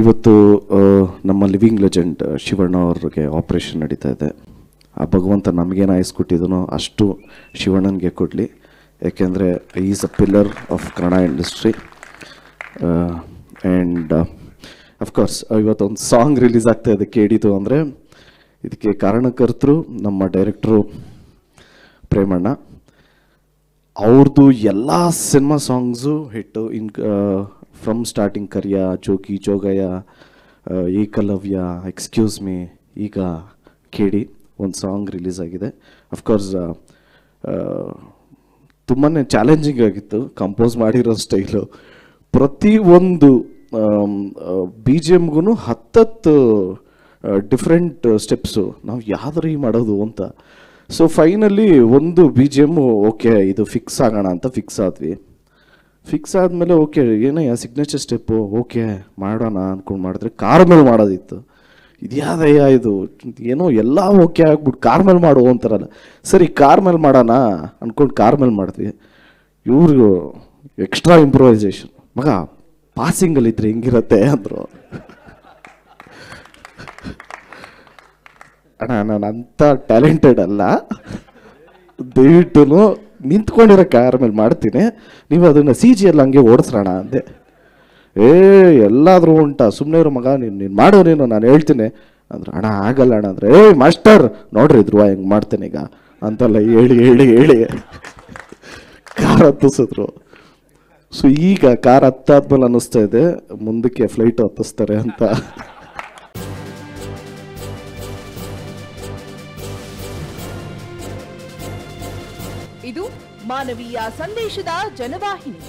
ಇವತ್ತು ನಮ್ಮ living legend Shivanna ಅವ್ರಿಗೆ ಆಪ್ರೇಷನ್ ನಡೀತಾ ಇದೆ. ಆ ಭಗವಂತ ನಮಗೇನು ಆಯಿಸ್ಕೊಟ್ಟಿದನೋ ಅಷ್ಟು ಶಿವಣ್ಣನಿಗೆ ಕೊಡಲಿ. ಯಾಕೆಂದರೆ is a pillar of Kannada industry. And of course ಇವತ್ತೊಂದು ಸಾಂಗ್ ರಿಲೀಸ್ ಆಗ್ತಾ ಇದೆ ಕೇಳಿದ್ದು ಅಂದರೆ ಇದಕ್ಕೆ ಕಾರಣಕರ್ತರು ನಮ್ಮ ಡೈರೆಕ್ಟ್ರು ಪ್ರೇಮಣ್ಣ. ಅವ್ರದ್ದು ಎಲ್ಲ cinema songs hit. From starting Kariya, Jogi, Jogayya, Ekalavya, excuse me, ಈಗ ಕೇಳಿ ಒಂದು ಸಾಂಗ್ ರಿಲೀಸ್ ಆಗಿದೆ. ಅಫ್ಕೋರ್ಸ್ ತುಂಬಾ ಚಾಲೆಂಜಿಂಗ್ ಆಗಿತ್ತು ಕಂಪೋಸ್ ಮಾಡಿರೋ ಸ್ಟೈಲು. ಪ್ರತಿಯೊಂದು ಬಿ ಜಿ ಎಮ್ಗೂ 10 ಡಿಫ್ರೆಂಟ್ ಸ್ಟೆಪ್ಸು ನಾವು ಯಾವ್ದಾರು ಮಾಡೋದು ಅಂತ. ಸೊ ಫೈನಲಿ ಒಂದು ಬಿ ಜಿ ಎಮ್ಮು ಓಕೆ ಇದು ಫಿಕ್ಸ್ ಆಗೋಣ ಅಂತ ಫಿಕ್ಸ್ ಆದ್ವಿ. ಫಿಕ್ಸ್ ಆದಮೇಲೆ ಓಕೆ ಏನಯ್ಯ ಸಿಗ್ನೇಚರ್ ಸ್ಟೆಪ್ಪು ಓಕೆ ಮಾಡೋಣ ಅಂದ್ಕೊಂಡು ಮಾಡಿದ್ರೆ ಕಾರ್ ಮೇಲೆ ಮಾಡೋದಿತ್ತು. ಇದ್ಯಾದಯ್ಯ ಇದು ಏನೋ ಎಲ್ಲ ಓಕೆ ಆಗ್ಬಿಟ್ಟು ಕಾರ್ ಮೇಲೆ ಮಾಡು ಅಂತಾರಲ್ಲ. ಸರಿ ಕಾರ್ ಮೇಲೆ ಮಾಡೋಣ ಅಂದ್ಕೊಂಡು ಕಾರ್ ಮೇಲೆ ಮಾಡಿದ್ವಿ. ಇವ್ರಿಗೂ ಎಕ್ಸ್ಟ್ರಾ ಇಂಪ್ರೂವೈಸೇಷನ್, ಮಗ ಪಾಸಿಂಗಲ್ಲಿದ್ದರೆ ಹೆಂಗಿರತ್ತೆ ಅಂದರು. ಅಣ್ಣ ನಾನು ಅಂಥ ಟ್ಯಾಲೆಂಟೆಡ್ ಅಲ್ಲ, ದಯವಿಟ್ಟು ನಿಂತ್ಕೊಂಡಿರೋ ಕಾರ್ ಮೇಲೆ ಮಾಡ್ತೀನಿ, ನೀವು ಅದನ್ನು ಸಿ ಜಿಯಲ್ಲಿ ಹಂಗೆ ಓಡಿಸ್ರೋಣ ಅಂದೆ. ಎಲ್ಲಾದರೂ ಉಂಟಾ ಸುಮ್ಮನೆ ಇರೋ ಮಗ, ನೀನು ಮಾಡೋ ನೀನು, ನಾನು ಹೇಳ್ತೀನಿ ಅಂದ್ರೆ. ಅಣ್ಣ ಆಗಲ್ಲ ಅಣ್ಣ ಅಂದರೆ ಮಾಸ್ಟರ್ ನೋಡ್ರಿ ಧ್ರುವ ಹೆಂಗೆ ಮಾಡ್ತೇನೆ ಈಗ ಅಂತೆಲ್ಲ ಹೇಳಿ ಹೇಳಿ ಹೇಳಿ ಕಾರ್ ಹತ್ತಿಸಿದ್ರು. ಸೊ ಈಗ ಕಾರ್ ಹತ್ತಾದ್ಮೇಲೆ ಅನ್ನಿಸ್ತಾ ಇದೆ ಮುಂದಕ್ಕೆ ಫ್ಲೈಟ್ ಹತ್ತಿಸ್ತಾರೆ ಅಂತ. ಇದು ಮಾನವೀಯ ಸಂದೇಶದ ಜನವಾಹಿನಿ.